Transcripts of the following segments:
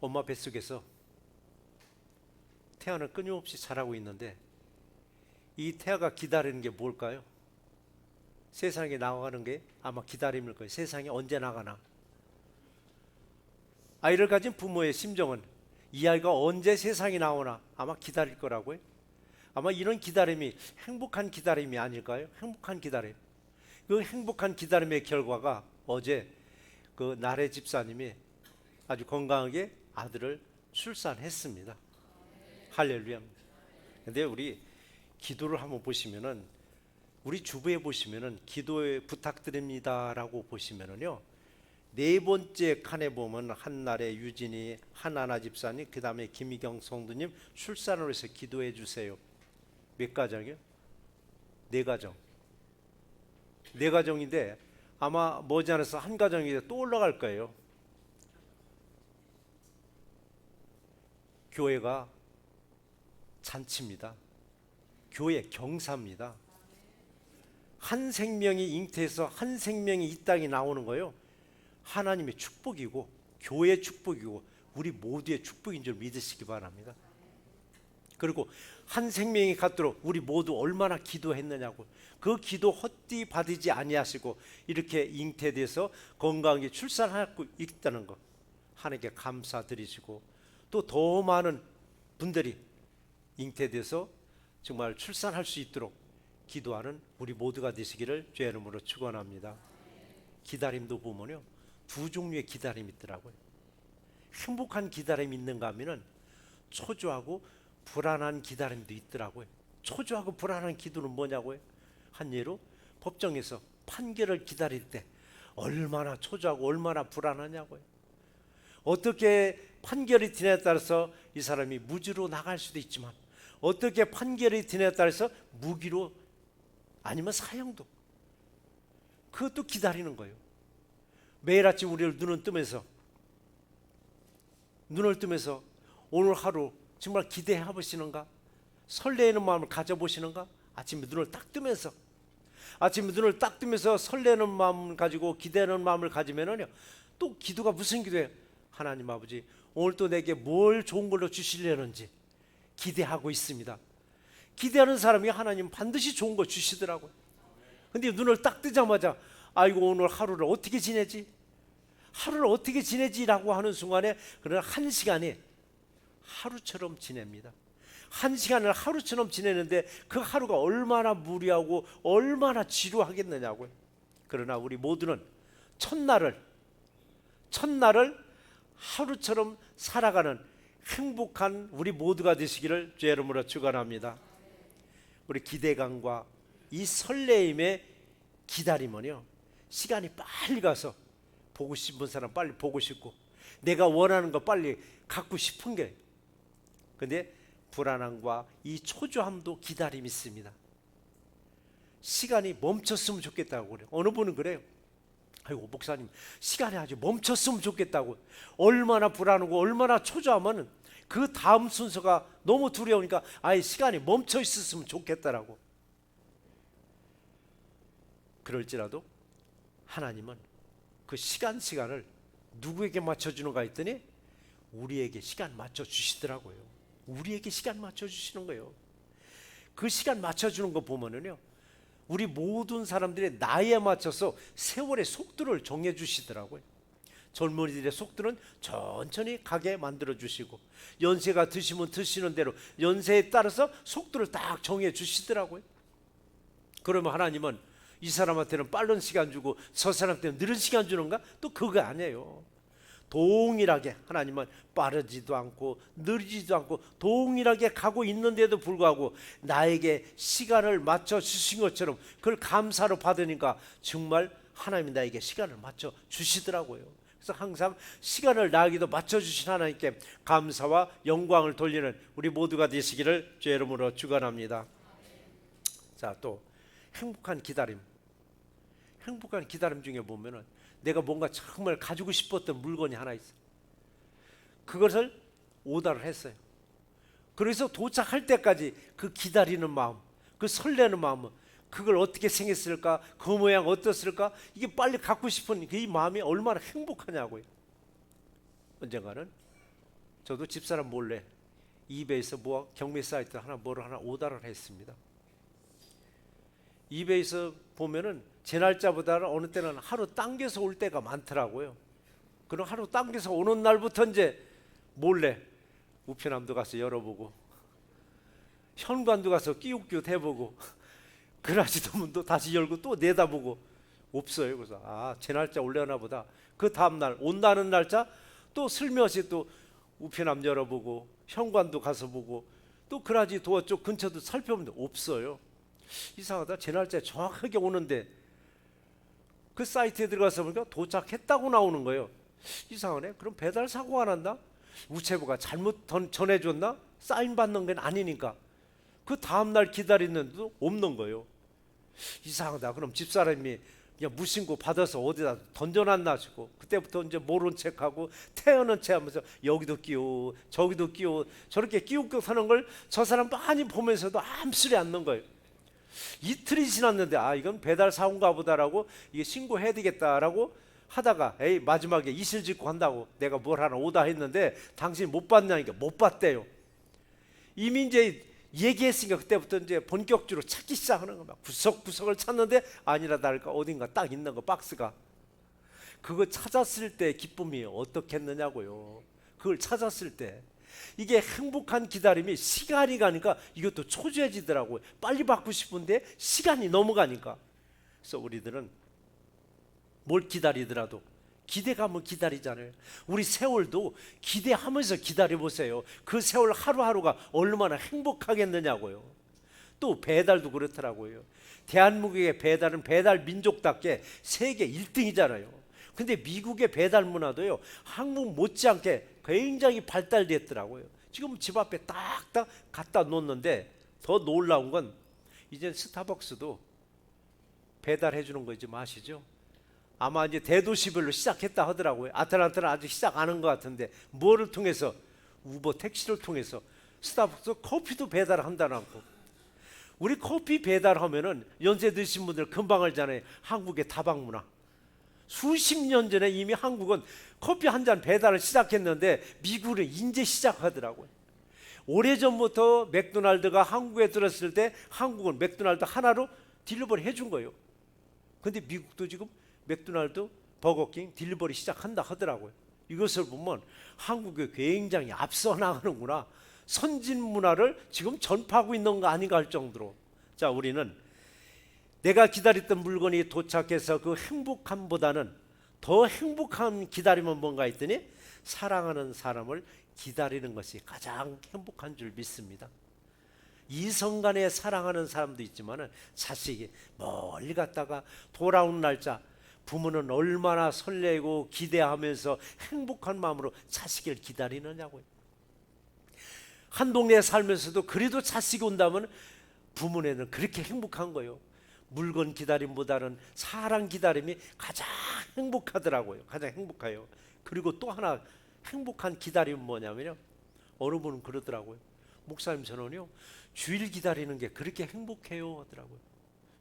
엄마 뱃속에서 태아는 끊임없이 자라고 있는데 이 태아가 기다리는 게 뭘까요? 세상에 나가는 게 아마 기다림일 거예요. 세상에 언제 나가나. 아이를 가진 부모의 심정은 이 아이가 언제 세상에 나오나 아마 기다릴 거라고요. 아마 이런 기다림이 행복한 기다림이 아닐까요? 행복한 기다림. 그 행복한 기다림의 결과가 어제 그 나래 집사님이 아주 건강하게 아들을 출산했습니다. 할렐루야. 근데 우리 기도를 한번 보시면은, 우리 주부에 보시면은 기도에 부탁드립니다라고 보시면은요, 네 번째 칸에 보면 한나래 유진이, 한하나 집사님, 그 다음에 김희경 성도님 출산을 해서 기도해 주세요. 몇 가정이요? 네 가정. 네 가정인데 아마 머지않아서 한 가정이 또 올라갈 거예요. 교회가 잔치입니다. 교회 경사입니다. 한 생명이 잉태해서 한 생명이 이 땅에 나오는 거예요. 하나님의 축복이고 교회의 축복이고 우리 모두의 축복인 줄 믿으시기 바랍니다. 그리고 한 생명이 갖도록 우리 모두 얼마나 기도했느냐고, 그 기도 헛되이 받지 아니하시고 이렇게 잉태돼서 건강하게 출산하고 있다는 것 하나님께 감사드리시고, 또 더 많은 분들이 잉태돼서 정말 출산할 수 있도록 기도하는 우리 모두가 되시기를 주의 이름으로 축원합니다. 기다림도 보면요, 두 종류의 기다림이 있더라고요. 행복한 기다림이 있는가 하면은 초조하고 불안한 기다림도 있더라고요. 초조하고 불안한 기도는 뭐냐고요? 한 예로 법정에서 판결을 기다릴 때 얼마나 초조하고 얼마나 불안하냐고요. 어떻게 판결이 되냐에 따라서 이 사람이 무죄로 나갈 수도 있지만, 어떻게 판결이 되냐에 따라서 무기로 아니면 사형도, 그것도 기다리는 거예요. 매일 아침 우리를 눈을 뜨면서 오늘 하루 정말 기대해 보시는가? 설레는 마음을 가져보시는가? 아침에 눈을 딱 뜨면서 설레는 마음 가지고 기대하는 마음을 가지면은요, 또 기도가 무슨 기도예요? 하나님 아버지, 오늘 또 내게 뭘 좋은 걸로 주시려는지 기대하고 있습니다. 기대하는 사람이 하나님 반드시 좋은 거 주시더라고요. 근데 눈을 딱 뜨자마자 아이고 오늘 하루를 어떻게 지내지라고 하는 순간에 그런 한 시간이 하루처럼 지냅니다. 한 시간을 하루처럼 지내는데 그 하루가 얼마나 무리하고 얼마나 지루하겠느냐고요. 그러나 우리 모두는 첫날을 하루처럼 살아가는 행복한 우리 모두가 되시기를 주의 이름으로 축원합니다. 우리 기대감과 이 설레임의 기다림은요, 시간이 빨리 가서 보고 싶은 사람 빨리 보고 싶고 내가 원하는 거 빨리 갖고 싶은 게, 근데 불안함과 이 초조함도 기다림이 있습니다. 시간이 멈췄으면 좋겠다고 그래요. 어느 분은 그래요. 아이고 목사님, 시간이 아주 멈췄으면 좋겠다고. 얼마나 불안하고 얼마나 초조하면 그 다음 순서가 너무 두려우니까 아예 시간이 멈춰 있었으면 좋겠다라고. 그럴지라도 하나님은 그 시간을 누구에게 맞춰주는가 했더니 우리에게 시간 맞춰주시더라고요. 우리에게 시간 맞춰주시는 거예요. 그 시간 맞춰주는 거 보면은요, 우리 모든 사람들의 나이에 맞춰서 세월의 속도를 정해주시더라고요. 젊은이들의 속도는 천천히 가게 만들어주시고, 연세가 드시면 드시는 대로 연세에 따라서 속도를 딱 정해주시더라고요. 그러면 하나님은 이 사람한테는 빠른 시간 주고 저 사람한테는 느린 시간 주는가? 또 그거 아니에요. 동일하게 하나님은 빠르지도 않고 느리지도 않고 동일하게 가고 있는데도 불구하고 나에게 시간을 맞춰 주신 것처럼 그걸 감사로 받으니까 정말 하나님이 나에게 시간을 맞춰 주시더라고요. 그래서 항상 시간을 나에게도 맞춰 주신 하나님께 감사와 영광을 돌리는 우리 모두가 되시기를 주의 이름으로 축원합니다. 자, 또 행복한 기다림 중에 보면은 내가 뭔가 정말 가지고 싶었던 물건이 하나 있어. 그것을 오더를 했어요. 그래서 도착할 때까지 그 기다리는 마음, 그 설레는 마음은 그걸 어떻게 생겼을까, 그 모양 어떻을까, 이게 빨리 갖고 싶은 이 마음이 얼마나 행복하냐고요. 언젠가는 저도 집사람 몰래 이베이에서 경매 사이트 뭐를 하나 오더를 했습니다. 이베이에서 보면은 제 날짜보다는 어느 때는 하루 당겨서 올 때가 많더라고요. 그럼 하루 당겨서 오는 날부터 이제 몰래 우편함도 가서 열어보고 현관도 가서 끼웃끼웃 해보고 그라지도문도 다시 열고 또 내다보고 없어요. 그래서 제 날짜 올려나 보다. 그 다음날 온다는 날짜 또 슬며시 또 우편함 열어보고 현관도 가서 보고 또 그라지 도어 쪽 근처도 살펴보는데 없어요. 이상하다. 제 날짜에 정확하게 오는데 그 사이트에 들어가서 보니까 도착했다고 나오는 거예요. 이상하네. 그럼 배달 사고가 났나? 우체부가 잘못 전해줬나? 사인 받는 건 아니니까. 그 다음날 기다리는데도 없는 거예요. 이상하다. 그럼 집사람이 그냥 무신고 받아서 어디다 던져놨나 싶고 그때부터 이제 모른 척하고 태어난 체 하면서 여기도 끼워 저기도 끼워 저렇게 끼우고 사는 걸 저 사람 많이 보면서도 아무 소리 안 넣는 거예요. 이틀이 지났는데 이건 배달 사고인가 보다라고 이게 신고해야 되겠다라고 하다가 마지막에 이실 짓고 한다고 내가 뭘 하나 오다 했는데 당신 못 받냐니까 못 받대요. 이미 이제 얘기했으니까 그때부터 이제 본격적으로 찾기 시작하는 거 막 구석구석을 찾는데 아니라 다를까 어딘가 딱 있는 거 박스가 그거 찾았을 때 기쁨이 어떻겠느냐고요. 그걸 찾았을 때 이게 행복한 기다림이 시간이 가니까 이것도 초조해지더라고요. 빨리 받고 싶은데 시간이 넘어가니까. 그래서 우리들은 뭘 기다리더라도 기대감을 기다리잖아요. 우리 세월도 기대하면서 기다려보세요. 그 세월 하루하루가 얼마나 행복하겠느냐고요. 또 배달도 그렇더라고요. 대한민국의 배달은 배달 민족답게 세계 1등이잖아요. 근데 미국의 배달 문화도요 한국 못지않게 굉장히 발달됐더라고요. 지금 집 앞에 딱딱 갖다 놓는데 더 놀라운 건 이제 스타벅스도 배달해 주는 거 좀 아시죠? 아마 이제 대도시별로 시작했다 하더라고요. 아틀란타는 아직 시작 안 한 것 같은데 뭐를 통해서 우버 택시를 통해서 스타벅스 커피도 배달한다는 거. 우리 커피 배달하면은 연세 드신 분들 금방 알잖아요. 한국의 다방 문화. 수십 년 전에 이미 한국은 커피 한 잔 배달을 시작했는데 미국은 이제 시작하더라고요. 오래전부터 맥도날드가 한국에 들었을 때 한국은 맥도날드 하나로 딜리버리 해준 거예요. 근데 미국도 지금 맥도날드, 버거킹 딜리버리 시작한다 하더라고요. 이것을 보면 한국이 굉장히 앞서 나가는구나. 선진 문화를 지금 전파하고 있는 거 아닌가 할 정도로. 자, 우리는 내가 기다렸던 물건이 도착해서 그 행복함보다는 더 행복한 기다림은 뭔가 했더니 사랑하는 사람을 기다리는 것이 가장 행복한 줄 믿습니다. 이성간에 사랑하는 사람도 있지만 자식이 멀리 갔다가 돌아온 날짜 부모는 얼마나 설레고 기대하면서 행복한 마음으로 자식을 기다리느냐고요. 한 동네에 살면서도 그래도 자식이 온다면 부모네는 그렇게 행복한 거예요. 물건 기다림보다는 사랑 기다림이 가장 행복하더라고요. 가장 행복해요. 그리고 또 하나 행복한 기다림은 뭐냐면요. 어느 분은 그러더라고요. 목사님 저는요 주일 기다리는 게 그렇게 행복해요 하더라고요.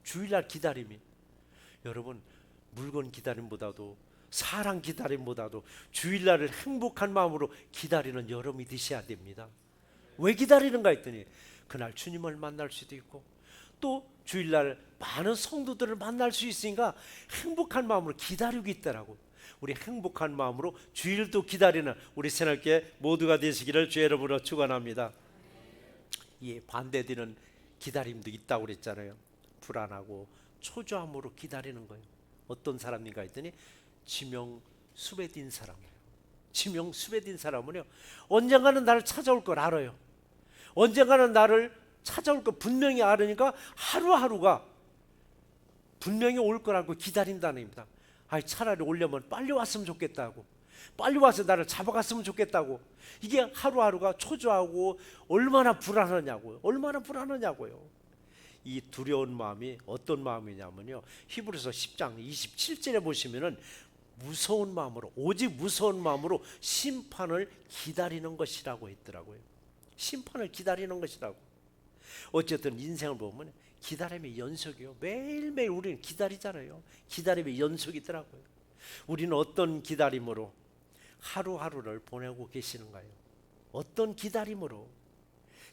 주일날 기다림이. 여러분 물건 기다림보다도 사랑 기다림보다도 주일날을 행복한 마음으로 기다리는 여러분이 되셔야 됩니다. 왜 기다리는가 했더니 그날 주님을 만날 수도 있고 또 주일날 많은 성도들을 만날 수 있으니까 행복한 마음으로 기다리고 있더라고요. 우리 행복한 마음으로 주일도 기다리는 우리 새날교회 모두가 되시기를 주의 이름으로 축원합니다. 이 반대되는 기다림도 있다고 그랬잖아요. 불안하고 초조함으로 기다리는 거예요. 어떤 사람인가 했더니 지명 수배된 사람이에요. 지명 수배된 사람은요 언젠가는 나를 찾아올 걸 알아요. 언젠가는 나를 찾아올 걸 분명히 알으니까 하루하루가 분명히 올 걸 알고 기다린다는 겁니다. 차라리 오려면 빨리 왔으면 좋겠다고, 빨리 와서 나를 잡아갔으면 좋겠다고. 이게 하루하루가 초조하고 얼마나 불안하냐고요. 얼마나 불안하냐고요. 이 두려운 마음이 어떤 마음이냐면요 히브리서 10장 27절에 보시면은 무서운 마음으로, 오직 무서운 마음으로 심판을 기다리는 것이라고 했더라고요. 심판을 기다리는 것이라고. 어쨌든 인생을 보면 기다림의 연속이요. 매일매일 우리는 기다리잖아요. 기다림의 연속이더라고요. 우리는 어떤 기다림으로 하루하루를 보내고 계시는가요? 어떤 기다림으로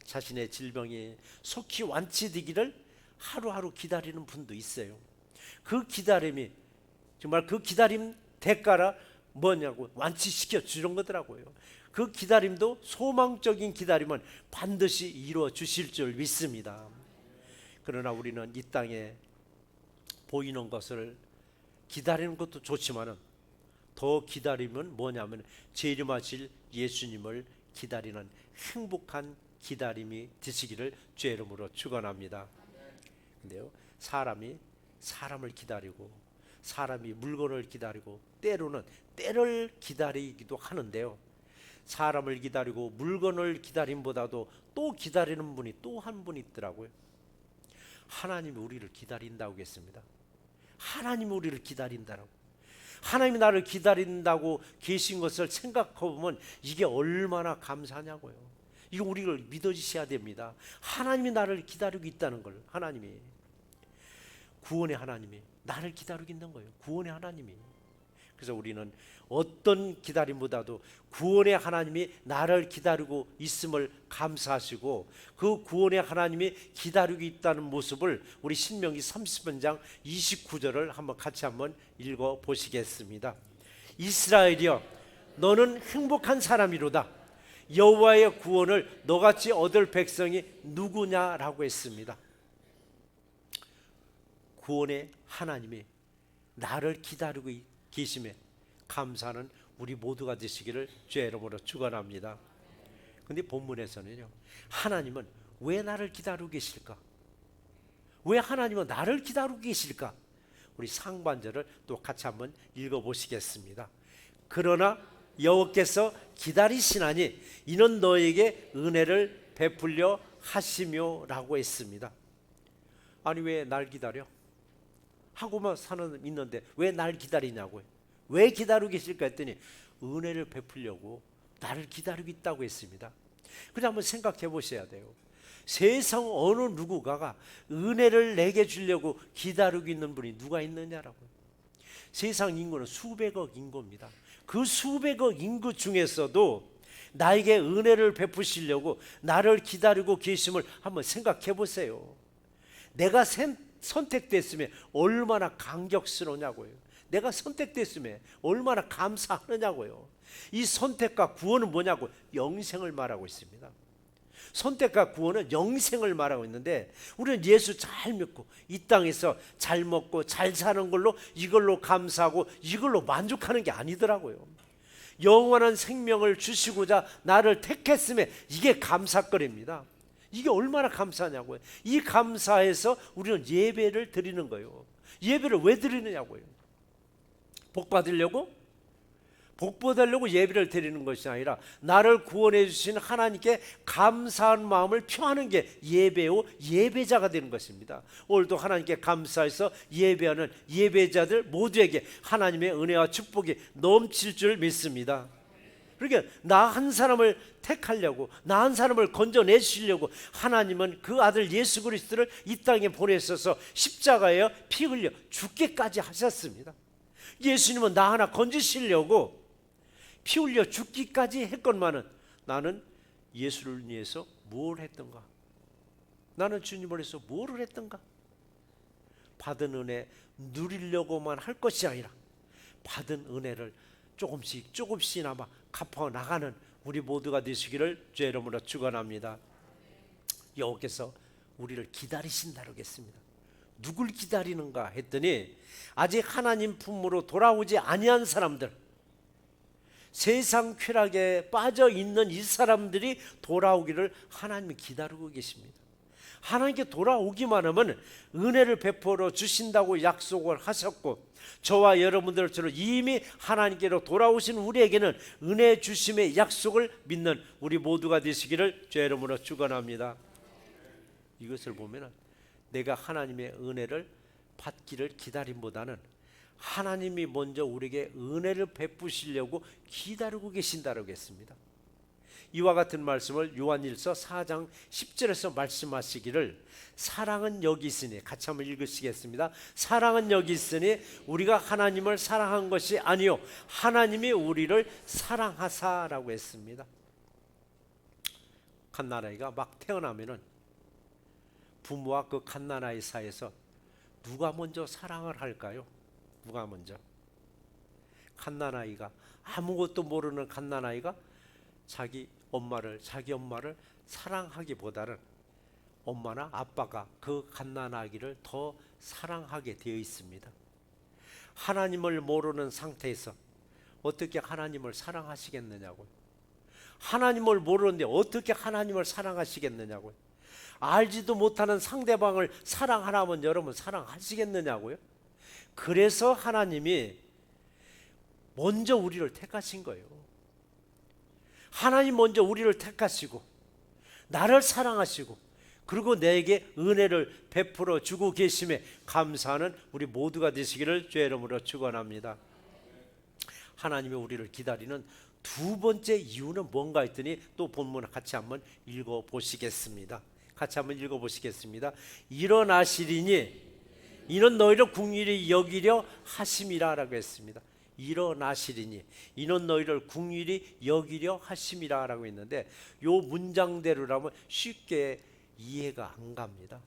자신의 질병이 속히 완치되기를 하루하루 기다리는 분도 있어요. 그 기다림이 정말 그 기다림 대가라 뭐냐고 완치시켜 주는 거더라고요. 그 기다림도 소망적인 기다림은 반드시 이루어 주실 줄 믿습니다. 그러나 우리는 이 땅에 보이는 것을 기다리는 것도 좋지만은 더 기다림은 뭐냐면 재림하실 예수님을 기다리는 행복한 기다림이 되시기를 주의 이름으로 축원합니다. 근데요, 사람이 사람을 기다리고 사람이 물건을 기다리고 때로는 때를 기다리기도 하는데요, 사람을 기다리고 물건을 기다림보다도 또 기다리는 분이 또 한 분 있더라고요. 하나님이 우리를 기다린다고 했습니다. 하나님이 우리를 기다린다라고. 하나님이 나를 기다린다고 계신 것을 생각해보면 이게 얼마나 감사하냐고요. 이거 우리를 믿어주셔야 됩니다. 하나님이 나를 기다리고 있다는 걸. 하나님이 구원의 하나님이 나를 기다리고 있는 거예요. 구원의 하나님이. 그래서 우리는 어떤 기다림보다도 구원의 하나님이 나를 기다리고 있음을 감사하시고 그 구원의 하나님이 기다리고 있다는 모습을 우리 신명기 30장 29절을 같이 한번 읽어 보시겠습니다. 이스라엘이여, 너는 행복한 사람이로다. 여호와의 구원을 너같이 얻을 백성이 누구냐라고 했습니다. 구원의 하나님이 나를 기다리고 계심에 감사는 우리 모두가 되시기를 주의 이름으로 축원합니다. 그런데 본문에서는요, 하나님은 왜 나를 기다리고 계실까? 왜 하나님은 나를 기다리고 계실까? 우리 상반절을 또 같이 한번 읽어보시겠습니다. 그러나 여호와께서 기다리시나니 이는 너에게 은혜를 베풀려 하시며 라고 했습니다. 아니 왜 날 기다려? 하고만 사는 있는데 왜 날 기다리냐고요. 왜 기다리고 계실까 했더니 은혜를 베풀려고 나를 기다리고 있다고 했습니다. 그냥 한번 생각해 보셔야 돼요. 세상 어느 누구가가 은혜를 내게 주려고 기다리고 있는 분이 누가 있느냐라고요. 세상 인구는 수백억 인구입니다. 그 수백억 인구 중에서도 나에게 은혜를 베푸시려고 나를 기다리고 계심을 한번 생각해 보세요. 내가 선택됐으면 얼마나 감격스러우냐고요. 내가 선택됐으면 얼마나 감사하느냐고요. 이 선택과 구원은 뭐냐고? 영생을 말하고 있습니다. 선택과 구원은 영생을 말하고 있는데 우리는 예수 잘 믿고 이 땅에서 잘 먹고 잘 사는 걸로 이걸로 감사하고 이걸로 만족하는 게 아니더라고요. 영원한 생명을 주시고자 나를 택했음에 이게 감사거리입니다. 이게 얼마나 감사하냐고요. 이 감사에서 우리는 예배를 드리는 거예요. 예배를 왜 드리느냐고요. 복 받으려고? 복 받으려고 예배를 드리는 것이 아니라 나를 구원해 주신 하나님께 감사한 마음을 표하는 게 예배요 예배자가 되는 것입니다. 오늘도 하나님께 감사해서 예배하는 예배자들 모두에게 하나님의 은혜와 축복이 넘칠 줄 믿습니다. 그러니까 나 한 사람을 택하려고 나 한 사람을 건져내시려고 하나님은 그 아들 예수 그리스도를 이 땅에 보내셔서 십자가에 피 흘려 죽기까지 하셨습니다. 예수님은 나 하나 건지시려고 피 흘려 죽기까지 했건만은 나는 예수를 위해서 뭘 했던가? 나는 주님을 위해서 뭘 했던가? 받은 은혜 누리려고만 할 것이 아니라 받은 은혜를 조금씩나마 갚아 나가는 우리 모두가 되시기를 주의 이름으로 축원합니다. 여호와께서 우리를 기다리신다고 했습니다. 누굴 기다리는가 했더니 아직 하나님 품으로 돌아오지 아니한 사람들, 세상 쾌락에 빠져 있는 이 사람들이 돌아오기를 하나님이 기다리고 계십니다. 하나님께 돌아오기만 하면 은혜를 베풀어 주신다고 약속을 하셨고 저와 여러분들처럼 이미 하나님께로 돌아오신 우리에게는 은혜 주심의 약속을 믿는 우리 모두가 되시기를 주의 이름으로 축원합니다. 이것을 보면 내가 하나님의 은혜를 받기를 기다림보다는 하나님이 먼저 우리에게 은혜를 베푸시려고 기다리고 계신다고 했습니다. 이와 같은 말씀을 요한일서 4장 10절에서 말씀하시기를 사랑은 여기 있으니, 같이 한번 읽으시겠습니다. 사랑은 여기 있으니 우리가 하나님을 사랑한 것이 아니요 하나님이 우리를 사랑하사라고 했습니다. 갓난아이가 막 태어나면은 부모와 그 갓난아이 사이에서 누가 먼저 사랑을 할까요? 누가 먼저? 갓난아이가, 아무것도 모르는 갓난아이가 자기 엄마를 사랑하기보다는 엄마나 아빠가 그 갓난아기를 더 사랑하게 되어 있습니다. 하나님을 모르는 상태에서 어떻게 하나님을 사랑하시겠느냐고요. 하나님을 모르는데 어떻게 하나님을 사랑하시겠느냐고요. 알지도 못하는 상대방을 사랑하라면 여러분 사랑하시겠느냐고요. 그래서 하나님이 먼저 우리를 택하신 거예요. 하나님 먼저 우리를 택하시고 나를 사랑하시고 그리고 내게 은혜를 베풀어 주고 계심에 감사하는 우리 모두가 되시기를 주의 이름으로 축원합니다. 하나님이 우리를 기다리는 두 번째 이유는 뭔가 했더니 또 본문을 같이 한번 읽어보시겠습니다. 같이 한번 읽어보시겠습니다. 일어나시리니 이는 너희를 궁휼히 여기려 하심이라 라고 했습니다. 일어나시리니 이는 너희를 궁휼히 여기려 하심이라 라고 했는데 요 문장대로라면 쉽게 이해가 안 갑니다.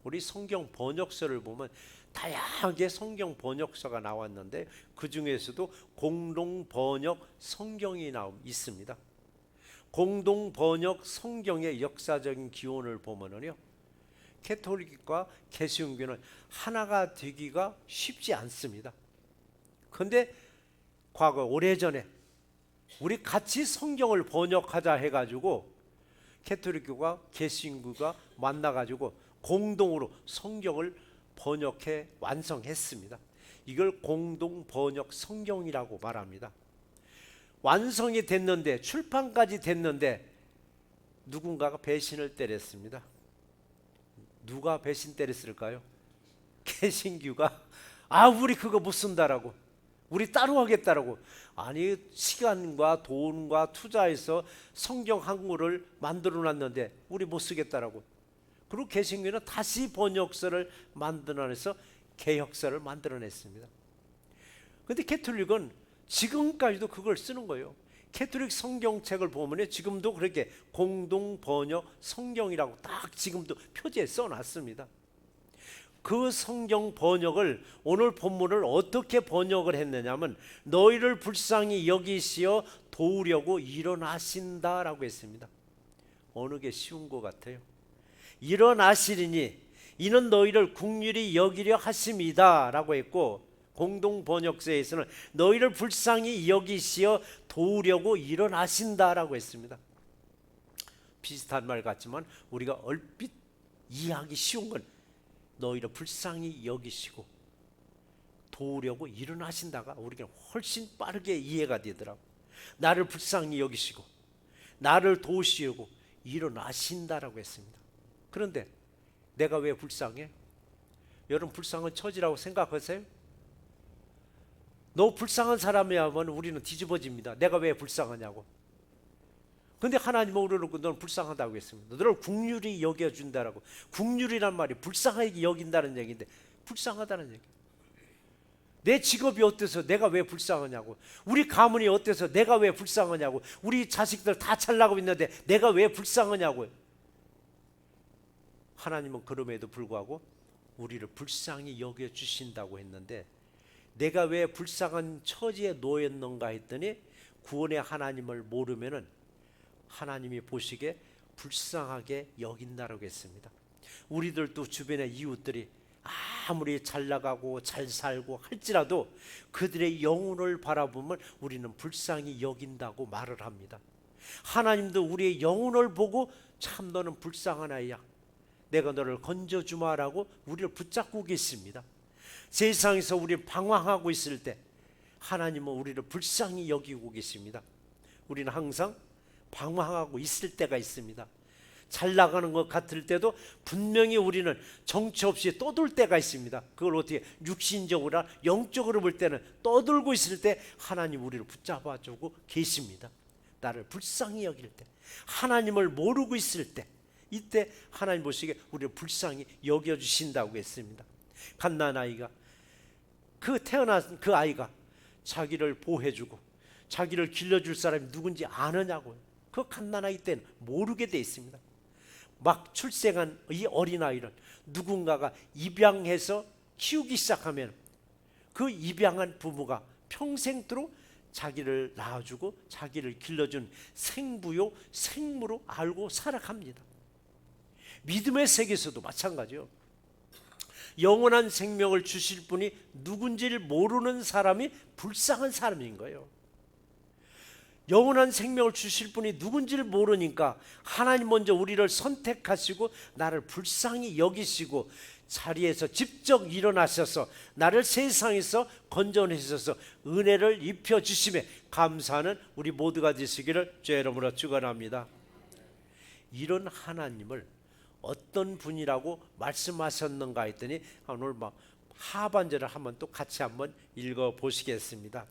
우리 성경 번역서를 보면 다양하게 성경 번역서가 나왔는데 그 중에서도 공동 번역 성경이 있습니다. 공동 번역 성경의 역사적인 기원을 보면은요, 캐톨릭과 개신교는 하나가 되기가 쉽지 않습니다. 그런데 과거 오래전에 우리 같이 성경을 번역하자 해가지고 캐톨릭교가 개신교가 만나가지고 공동으로 성경을 번역해 완성했습니다. 이걸 공동 번역 성경이라고 말합니다. 완성이 됐는데 출판까지 됐는데 누군가가 배신을 때렸습니다. 누가 배신 때렸을까요? 개신교가 우리 그거 못 쓴다라고, 우리 따로 하겠다라고. 아니, 시간과 돈과 투자해서 성경 한글을 만들어 놨는데 우리 못 쓰겠다라고. 그리고 개신교는 다시 번역서를 만들어내서 개혁서를 만들어냈습니다. 그런데 캐톨릭은 지금까지도 그걸 쓰는 거예요. 캐톨릭 성경책을 보면 지금도 그렇게 공동 번역 성경이라고 딱 지금도 표지에 써놨습니다. 그 성경 번역을 오늘 본문을 어떻게 번역을 했느냐면 너희를 불쌍히 여기시어 도우려고 일어나신다라고 했습니다. 어느 게 쉬운 것 같아요? 일어나시리니 이는 너희를 긍휼히 여기려 하심이다 라고 했고, 공동 번역서에서는 너희를 불쌍히 여기시어 도우려고 일어나신다라고 했습니다. 비슷한 말 같지만 우리가 얼핏 이해하기 쉬운 건 너희를 불쌍히 여기시고 도우려고 일어나신다가 우리가 훨씬 빠르게 이해가 되더라고요. 나를 불쌍히 여기시고 나를 도우시려고 일어나신다라고 했습니다. 그런데 내가 왜 불쌍해? 여러분 불쌍한 처지라고 생각하세요? 너 불쌍한 사람이야면 우리는 뒤집어집니다. 내가 왜 불쌍하냐고. 근데 하나님은 우리를 너는 불쌍하다고 했습니다. 너를 긍휼히 여겨준다라고. 긍휼이란 말이 불쌍하게 여긴다는 얘기인데 불쌍하다는 얘기. 내 직업이 어때서 내가 왜 불쌍하냐고. 우리 가문이 어때서 내가 왜 불쌍하냐고. 우리 자식들 다 잘나고 있는데 내가 왜 불쌍하냐고. 하나님은 그럼에도 불구하고 우리를 불쌍히 여겨주신다고 했는데 내가 왜 불쌍한 처지에 놓였는가 했더니 구원의 하나님을 모르면은 하나님이 보시기에 불쌍하게 여긴다라고 했습니다. 우리들도 주변의 이웃들이 아무리 잘 나가고 잘 살고 할지라도 그들의 영혼을 바라보면 우리는 불쌍히 여긴다고 말을 합니다. 하나님도 우리의 영혼을 보고 참 너는 불쌍한 아이야, 내가 너를 건져주마라고 우리를 붙잡고 계십니다. 세상에서 우리 방황하고 있을 때 하나님은 우리를 불쌍히 여기고 계십니다. 우리는 항상 방황하고 있을 때가 있습니다. 잘 나가는 것 같을 때도 분명히 우리는 정처 없이 떠돌 때가 있습니다. 그걸 어떻게 육신적으로 영적으로 볼 때는 떠돌고 있을 때 하나님 우리를 붙잡아주고 계십니다. 나를 불쌍히 여길 때, 하나님을 모르고 있을 때, 이때 하나님 보시기에 우리를 불쌍히 여겨주신다고 했습니다. 갓난아이가 태어난 그 아이가 자기를 보호해주고 자기를 길러줄 사람이 누군지 아느냐고요. 그 갓난아기 때는 모르게 돼 있습니다. 막 출생한 이 어린아이를 누군가가 입양해서 키우기 시작하면 그 입양한 부모가 평생도록 자기를 낳아주고 자기를 길러준 생부요 생무로 알고 살아갑니다. 믿음의 세계에서도 마찬가지요. 영원한 생명을 주실 분이 누군지를 모르는 사람이 불쌍한 사람인 거예요. 영원한 생명을 주실 분이 누군지를 모르니까 하나님 먼저 우리를 선택하시고 나를 불쌍히 여기시고 자리에서 직접 일어나셔서 나를 세상에서 건져내셔서 은혜를 입혀주심에 감사하는 우리 모두가 되시기를 주의 이름으로 축원합니다. 이런 하나님을 어떤 분이라고 말씀하셨는가 했더니 오늘 하반절을 한번 또 같이 한번 읽어 보시겠습니다.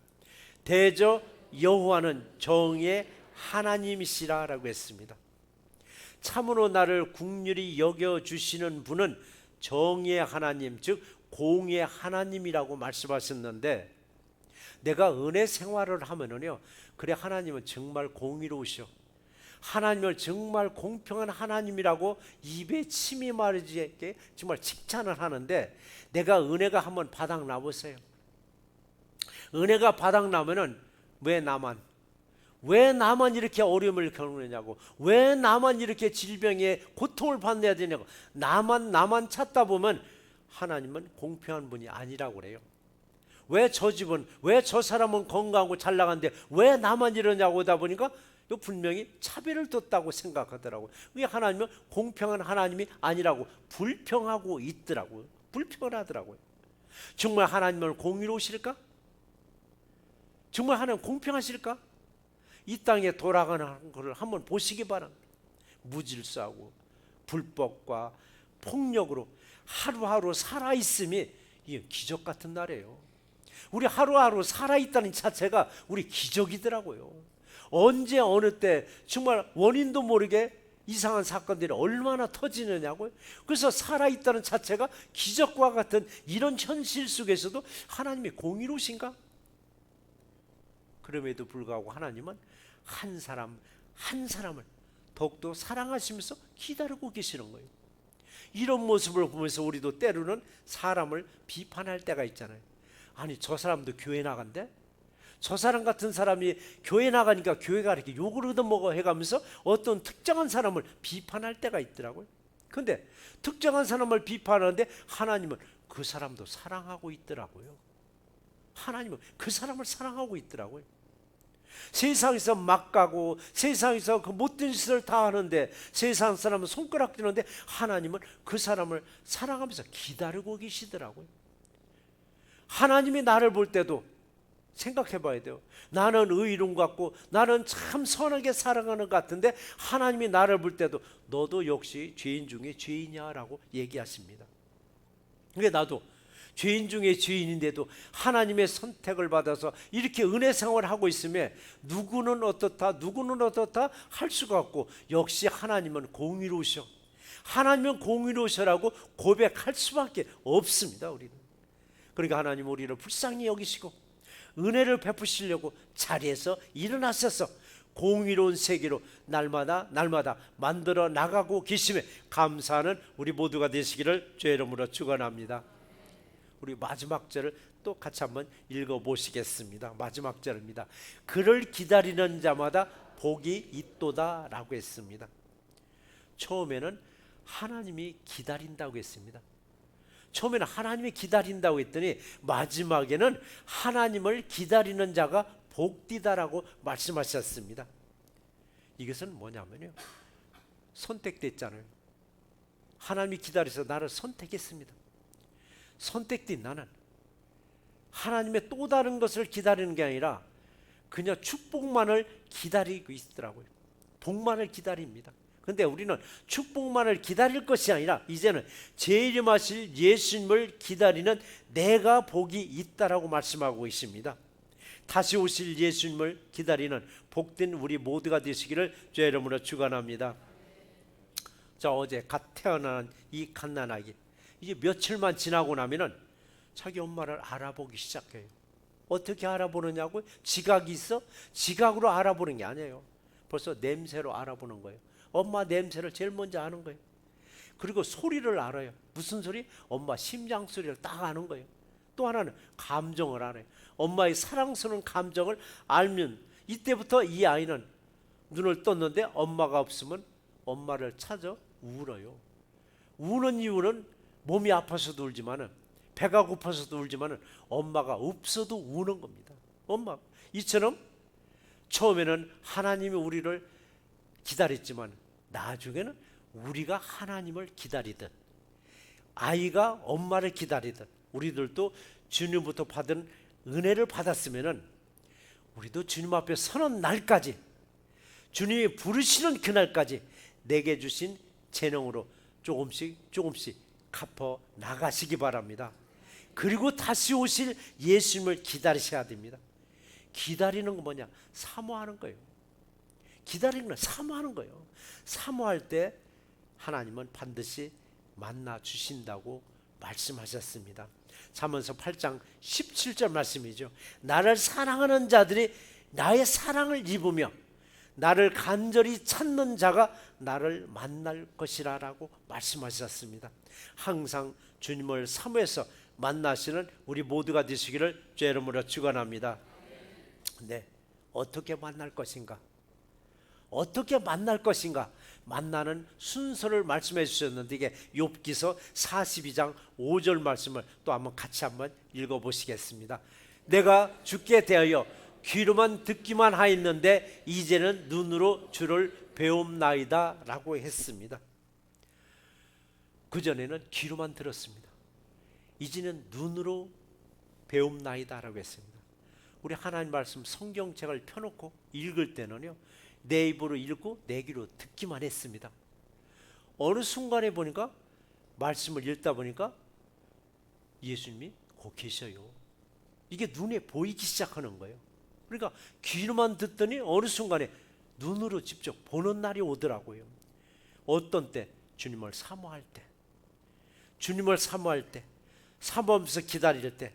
대저 여호와는 정의의 하나님이시라라고 했습니다. 참으로 나를 긍휼히 여겨주시는 분은 정의의 하나님, 즉 공의의 하나님이라고 말씀하셨는데, 내가 은혜 생활을 하면은요, 그래 하나님은 정말 공의로우셔, 하나님을 정말 공평한 하나님이라고 입에 침이 마르게 정말 칭찬을 하는데, 내가 은혜가 한번 바닥 나보세요. 은혜가 바닥 나면은 왜 나만 이렇게 어려움을 겪느냐고, 왜 나만 이렇게 질병에 고통을 받아야 되냐고, 나만 찾다 보면 하나님은 공평한 분이 아니라고 그래요. 왜 저 집은, 왜 저 사람은 건강하고 잘 나가는데 왜 나만 이러냐고 하다 보니까 분명히 차별을 뒀다고 생각하더라고요. 왜 하나님은 공평한 하나님이 아니라고 불평하고 있더라고요. 불평하더라고요. 정말 하나님은 공의로우실까? 정말 하나님 공평하실까? 이 땅에 돌아가는 것을 한번 보시기 바랍니다. 무질서하고 불법과 폭력으로 하루하루 살아있음이 이게 기적 같은 날이에요. 우리 하루하루 살아있다는 자체가 우리 기적이더라고요. 언제 어느 때 정말 원인도 모르게 이상한 사건들이 얼마나 터지느냐고요. 그래서 살아있다는 자체가 기적과 같은 이런 현실 속에서도 하나님이 공의로우신가? 그럼에도 불구하고 하나님은 한 사람 한 사람을 더욱더 사랑하시면서 기다리고 계시는 거예요. 이런 모습을 보면서 우리도 때로는 사람을 비판할 때가 있잖아요. 아니 저 사람도 교회 나간대? 저 사람 같은 사람이 교회 나가니까 교회가 이렇게 욕을 얻어먹어 해가면서 어떤 특정한 사람을 비판할 때가 있더라고요. 근데 특정한 사람을 비판하는데 하나님은 그 사람도 사랑하고 있더라고요. 하나님은 그 사람을 사랑하고 있더라고요. 세상에서 막 가고 세상에서 그 못된 짓을 다 하는데 세상 사람은 손가락 드는데 하나님은 그 사람을 사랑하면서 기다리고 계시더라고요. 하나님이 나를 볼 때도 생각해 봐야 돼요. 나는 의로운 것 같고 나는 참 선하게 살아가는 것 같은데 하나님이 나를 볼 때도 너도 역시 죄인 중에 죄인이야 라고 얘기하십니다. 그러니까 나도 죄인 중에 죄인인데도 하나님의 선택을 받아서 이렇게 은혜 생활을 하고 있으면 누구는 어떻다 누구는 어떻다 할 수가 없고 역시 하나님은 공의로우셔, 하나님은 공의로우셔라고 고백할 수밖에 없습니다. 우리는. 그러니까 하나님 우리를 불쌍히 여기시고 은혜를 베푸시려고 자리에서 일어나셔서 공의로운 세계로 날마다 만들어 나가고 계심에 감사하는 우리 모두가 되시기를 주의 이름으로 축원합니다. 우리 마지막 절을 또 같이 한번 읽어보시겠습니다. 마지막 절입니다. 그를 기다리는 자마다 복이 있도다 라고 했습니다. 처음에는 하나님이 기다린다고 했습니다. 처음에는 하나님이 기다린다고 했더니 마지막에는 하나님을 기다리는 자가 복되다라고 말씀하셨습니다. 이것은 뭐냐면요, 선택됐잖아요. 하나님이 기다려서 나를 선택했습니다. 선택된 나는 하나님의 또 다른 것을 기다리는 게 아니라 그냥 축복만을 기다리고 있더라고요. 복만을 기다립니다. 그런데 우리는 축복만을 기다릴 것이 아니라 이제는 재림하실 예수님을 기다리는 내가 복이 있다라고 말씀하고 있습니다. 다시 오실 예수님을 기다리는 복된 우리 모두가 되시기를 주의 이름으로 축원합니다. 자, 어제 갓 태어난 이 갓난아기 이제 며칠만 지나고 나면은 자기 엄마를 알아보기 시작해요. 어떻게 알아보느냐고? 지각이 있어? 지각으로 알아보는 게 아니에요. 벌써 냄새로 알아보는 거예요. 엄마 냄새를 제일 먼저 아는 거예요. 그리고 소리를 알아요. 무슨 소리? 엄마 심장 소리를 딱 아는 거예요. 또 하나는 감정을 알아요. 엄마의 사랑스러운 감정을 알면 이때부터 이 아이는 눈을 떴는데 엄마가 없으면 엄마를 찾아 울어요. 우는 이유는 몸이 아파서도 울지만은, 배가 고파서도 울지만은, 엄마가 없어도 우는 겁니다. 엄마. 이처럼 처음에는 하나님이 우리를 기다렸지만 나중에는 우리가 하나님을 기다리듯, 아이가 엄마를 기다리듯, 우리들도 주님부터 받은 은혜를 받았으면은 우리도 주님 앞에 서는 날까지, 주님이 부르시는 그날까지 내게 주신 재능으로 조금씩 갚아 나가시기 바랍니다. 그리고 다시 오실 예수님을 기다리셔야 됩니다. 기다리는 건 뭐냐? 사모하는 거예요. 기다리는 건 사모하는 거예요. 사모할 때 하나님은 반드시 만나 주신다고 말씀하셨습니다. 잠언서 8장 17절 말씀이죠. 나를 사랑하는 자들이 나의 사랑을 입으며 나를 간절히 찾는 자가 나를 만날 것이라 라고 말씀하셨습니다. 항상 주님을 사모해서 만나시는 우리 모두가 되시기를 주의 이름으로 축원합니다. 네, 어떻게 만날 것인가? 어떻게 만날 것인가? 만나는 순서를 말씀해 주셨는데, 이게 욥기서 42장 5절 말씀을 또 한번 같이 한번 읽어보시겠습니다. 내가 주께 대하여 귀로만 듣기만 하였는데 이제는 눈으로 주를 배움나이다 라고 했습니다. 그전에는 귀로만 들었습니다. 이제는 눈으로 배움나이다 라고 했습니다. 우리 하나님 말씀 성경책을 펴놓고 읽을 때는요, 내 입으로 읽고 내 귀로 듣기만 했습니다. 어느 순간에 보니까, 말씀을 읽다 보니까 예수님이 곧 계셔요. 이게 눈에 보이기 시작하는 거예요. 그러니까 귀로만 듣더니 어느 순간에 눈으로 직접 보는 날이 오더라고요. 어떤 때? 주님을 사모할 때, 주님을 사모할 때, 사모하면서 기다릴 때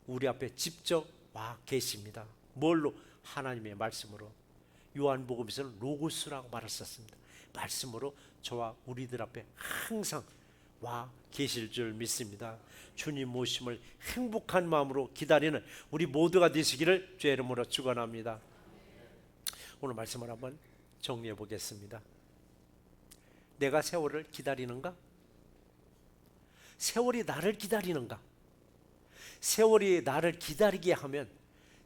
우리 앞에 직접 와 계십니다. 뭘로? 하나님의 말씀으로. 요한복음에서는 로고스라고 말했었습니다. 말씀으로 저와 우리들 앞에 항상 와 계실 줄 믿습니다. 주님 모심을 행복한 마음으로 기다리는 우리 모두가 되시기를 주의 이름으로 축원합니다. 오늘 말씀을 한번 정리해 보겠습니다. 내가 세월을 기다리는가? 세월이 나를 기다리는가? 세월이 나를 기다리게 하면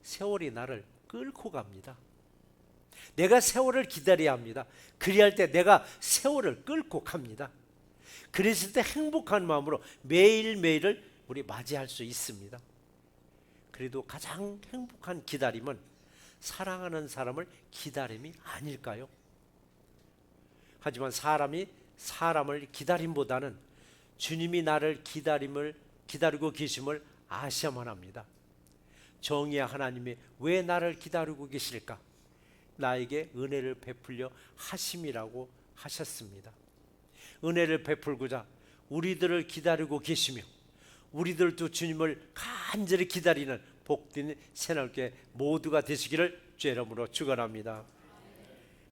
세월이 나를 끌고 갑니다. 내가 세월을 기다려야 합니다. 그리할 때 내가 세월을 끌고 갑니다. 그랬을 때 행복한 마음으로 매일매일을 우리 맞이할 수 있습니다. 그래도 가장 행복한 기다림은 사랑하는 사람을 기다림이 아닐까요? 하지만 사람이 사람을 기다림보다는 주님이 나를 기다리고 계심을 아셔야만 합니다. 정의의 하나님이 왜 나를 기다리고 계실까? 나에게 은혜를 베풀려 하심이라고 하셨습니다. 은혜를 베풀고자 우리들을 기다리고 계시며 우리들도 주님을 간절히 기다리는 복된 새날교회 모두가 되시기를 주의 이름으로 축원합니다.